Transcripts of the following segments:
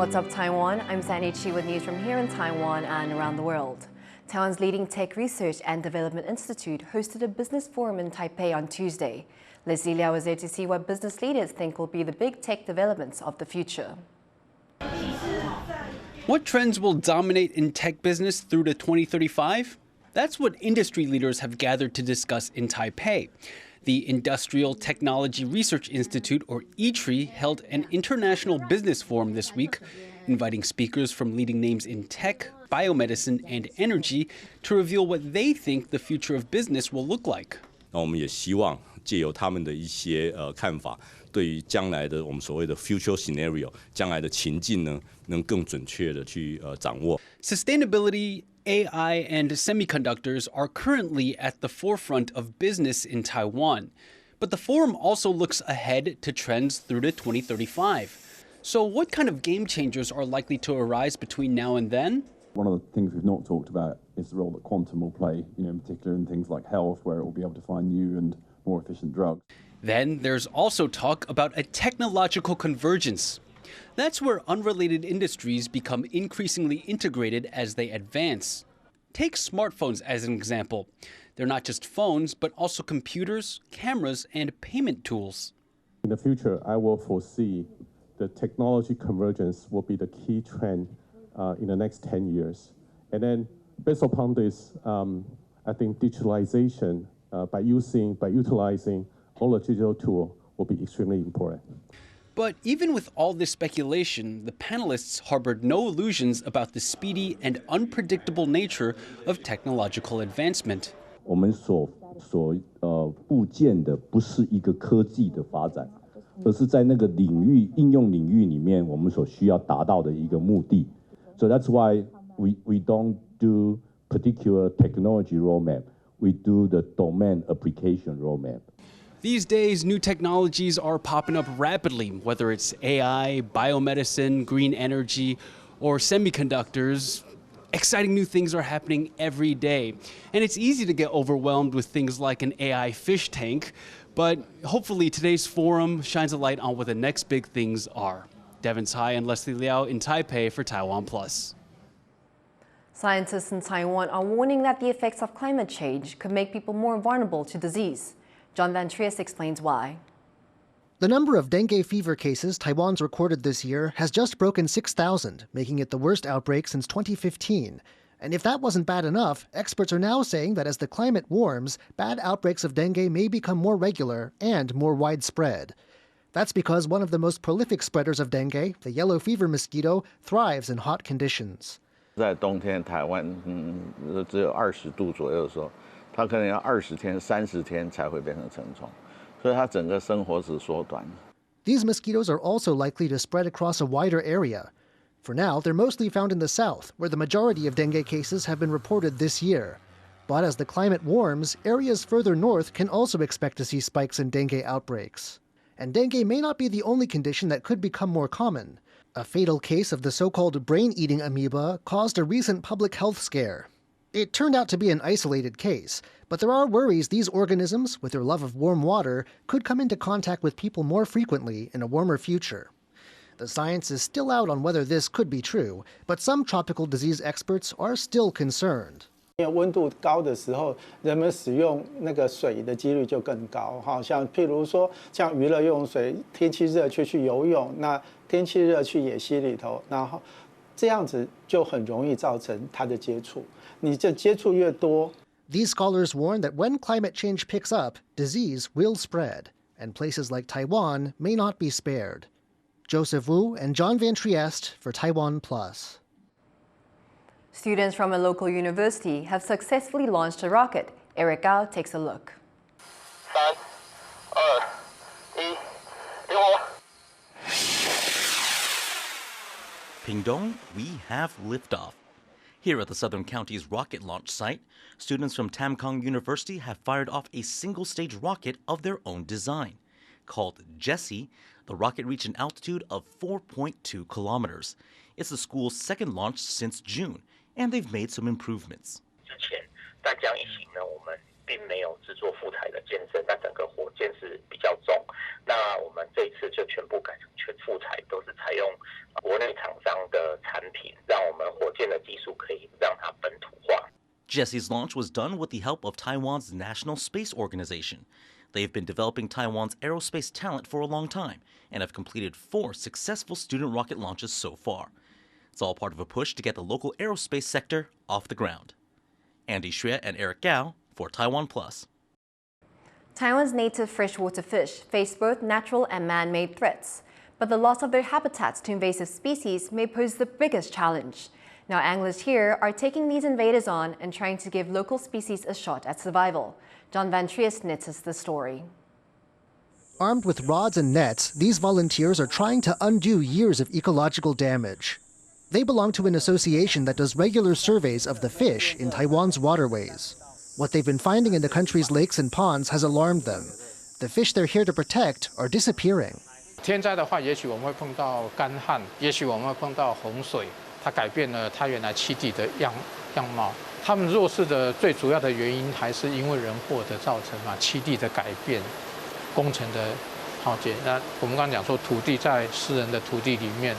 What's up, Taiwan? I'm Sandy Chi with news from here in Taiwan and around the world. Taiwan's leading tech research and development institute hosted a business forum in Taipei on Tuesday. Leslie Liao was there to see what business leaders think will be the big tech developments of the future. What trends will dominate in tech business through to 2035? That's what industry leaders have gathered to discuss in Taipei. The Industrial Technology Research Institute, or ITRI, held an international business forum this week, inviting speakers from leading names in tech, biomedicine, and energy to reveal what they think the future of business will look like. 我们也希望借由他们的一些看法，对于将来的我们所谓的 future scenario， 将来的情境呢，能更准确的去掌握。Sustainability, AI, and semiconductors are currently at the forefront of business in Taiwan. But the forum also looks ahead to trends through to 2035. So what kind of game changers are likely to arise between now and then? One of the things we've not talked about is the role that quantum will play, in particular in things like health, where it will be able to find new and more efficient drugs. Then there's also talk about a technological convergence. That's where unrelated industries become increasingly integrated as they advance. Take smartphones as an example. They're not just phones, but also computers, cameras, and payment tools. In the future, I will foresee the technology convergence will be the key trend in the next 10 years. And then based upon this, I think digitalization by utilizing all the digital tools will be extremely important. But even with all this speculation, the panelists harbored no illusions about the speedy and unpredictable nature of technological advancement. 我们所部件的不是一个科技的发展，而是在那个应用领域里面我们所需要达到的一个目的。So that's why we don't do particular technology roadmap. We do the domain application roadmap. These days, new technologies are popping up rapidly, whether it's AI, biomedicine, green energy, or semiconductors. Exciting new things are happening every day. And it's easy to get overwhelmed with things like an AI fish tank, but hopefully today's forum shines a light on what the next big things are. Devin Tsai and Leslie Liao in Taipei for TaiwanPlus. Scientists in Taiwan are warning that the effects of climate change could make people more vulnerable to disease. John Van Triest explains why. The number of dengue fever cases Taiwan's recorded this year has just broken 6,000, making it the worst outbreak since 2015. And if that wasn't bad enough, experts are now saying that as the climate warms, bad outbreaks of dengue may become more regular and more widespread. That's because one of the most prolific spreaders of dengue, the yellow fever mosquito, thrives in hot conditions. 在冬天，台湾只有20度左右的时候，它可能要20天、30天才会变成成虫，所以它整个生活只缩短。These mosquitoes are also likely to spread across a wider area. For now, they're mostly found in the south, where the majority of dengue cases have been reported this year. But as the climate warms, areas further north can also expect to see spikes in dengue outbreaks. And dengue may not be the only condition that could become more common. A fatal case of the so-called brain-eating amoeba caused a recent public health scare. It turned out to be an isolated case, but there are worries these organisms, with their love of warm water, could come into contact with people more frequently in a warmer future. The science is still out on whether this could be true, but some tropical disease experts are still concerned. 因为温度高的时候，人们使用那个水的几率就更高。好像譬如说，像娱乐用水，天气热去游泳，那天气热去野溪里头，然后这样子就很容易造成它的接触。你这接触越多。These scholars warn that when climate change picks up, disease will spread, and places like Taiwan may not be spared. Joseph Wu and John Van Triest for TaiwanPlus. Students from a local university have successfully launched a rocket. Eric Gao takes a look. 3、2、1，点火。Pingdong, we have liftoff. Here at the Southern County's rocket launch site, students from Tamkang University have fired off a single-stage rocket of their own design. Called Jessie, the rocket reached an altitude of 4.2 kilometers. It's the school's second launch since June, and they've made some improvements. 之前大疆一型呢，我们并没有制作副材的健身，那整个火箭是比较重。那我们这一次就全部改成全副材，都是采用国内厂商的产品，让我们火箭的技术可以让它本土化。Jesse's launch was done with the help of Taiwan's National Space Organization. They've been developing Taiwan's aerospace talent for a long time and have completed 4 successful student rocket launches so far. It's all part of a push to get the local aerospace sector off the ground. Andy Xue and Eric Gao for TaiwanPlus. Taiwan's native freshwater fish face both natural and man-made threats, but the loss of their habitats to invasive species may pose the biggest challenge. Now anglers here are taking these invaders on and trying to give local species a shot at survival. John Van Triest knits us the story. Armed with rods and nets, these volunteers are trying to undo years of ecological damage. They belong to an association that does regular surveys of the fish in Taiwan's waterways. What they've been finding in the country's lakes and ponds has alarmed them. The fish they're here to protect are disappearing. 天灾的话，也许我们会碰到干旱，也许我们会碰到洪水，它改变了它原来栖地的样貌。它们弱势的最主要的原因还是因为人祸的造成嘛，栖地的改变，工程的浩劫。那我们刚刚讲说，土地在私人的土地里面，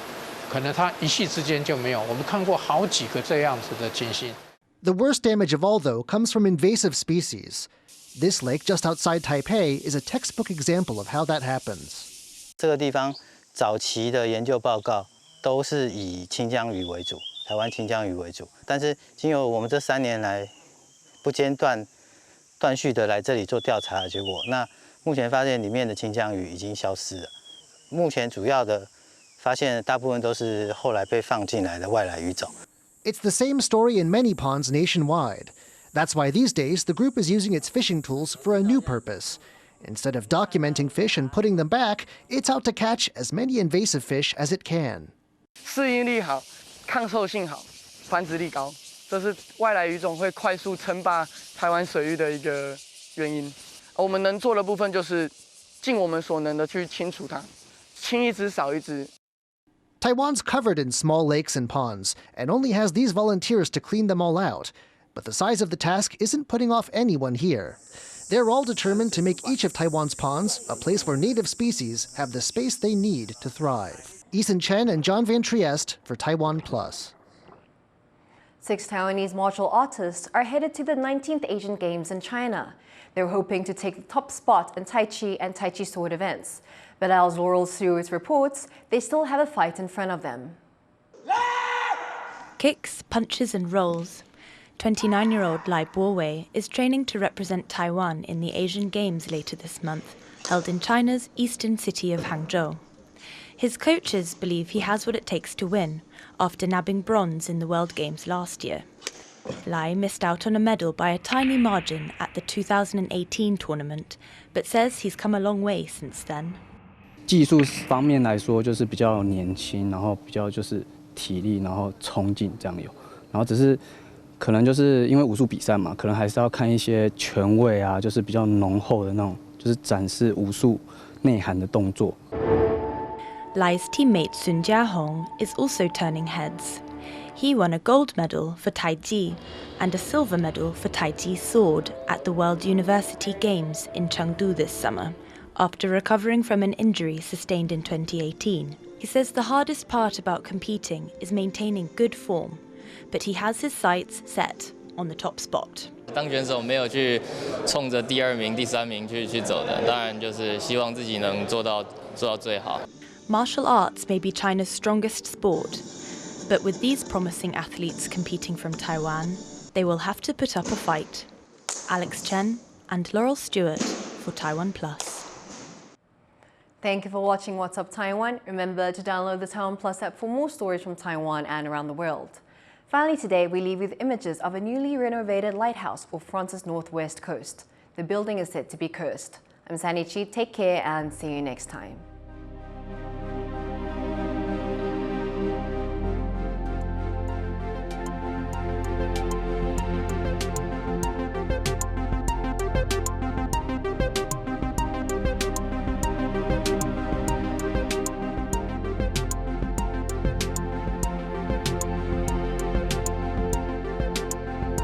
可能它一夕之间就没有。我们看过好几个这样子的情形。The worst damage of all, though, comes from invasive species. This lake just outside Taipei is a textbook example of how that happens. 这个地方早期的研究报告都是以清江鱼为主，台湾清江鱼为主。但是经由我们这3年来不间断续的来这里做调查的结果，那目前发现里面的清江鱼已经消失了。目前主要的发现大部分都是后来被放进来的外来鱼种。It's the same story in many ponds nationwide. That's why these days the group is using its fishing tools for a new purpose. Instead of documenting fish and putting them back, it's out to catch as many invasive fish as it can. 适应力好，抗受性好，繁殖力高，这是外来鱼种会快速称霸台湾水域的一个原因。我们能做的部分就是尽我们所能的去清除它，清一只少一只。Taiwan's covered in small lakes and ponds, and only has these volunteers to clean them all out. But the size of the task isn't putting off anyone here. They're all determined to make each of Taiwan's ponds a place where native species have the space they need to thrive. Eason Chen and John Van Triest for TaiwanPlus. 6 Taiwanese martial artists are headed to the 19th Asian Games in China. They're hoping to take the top spot in Tai Chi and Tai Chi sword events. But as Laurel Stewart reports, they still have a fight in front of them. Kicks, punches and rolls. 29-year-old Lai Bo-wei is training to represent Taiwan in the Asian Games later this month, held in China's eastern city of Hangzhou. His coaches believe he has what it takes to win, after nabbing bronze in the World Games last year. Lai missed out on a medal by a tiny margin at the 2018 tournament, but says he's come a long way since then. 技术方面来说，就是比较年轻，然后比较就是体力，然后冲劲这样有，然后只是可能就是因为武术比赛嘛，可能还是要看一些拳位啊，就是比较浓厚的那种，就是展示武术内涵的动作。Lai's teammate Sun Jiahong is also turning heads. He won a gold medal for Tai Chi and a silver medal for Tai Chi sword at the World University Games in Chengdu this summer, after recovering from an injury sustained in 2018. He says the hardest part about competing is maintaining good form, but he has his sights set on the top spot. 当选手没有去冲着第2名、第3名去走的，当然就是希望自己能做到最好。Martial arts may be China's strongest sport, but with these promising athletes competing from Taiwan, they will have to put up a fight. Alex Chen and Laurel Stewart for TaiwanPlus. Thank you for watching What's Up Taiwan. Remember to download the TaiwanPlus app for more stories from Taiwan and around the world. Finally today, we leave with images of a newly renovated lighthouse off France's northwest coast. The building is said to be cursed. I'm Sandy Chi. Take care and see you next time.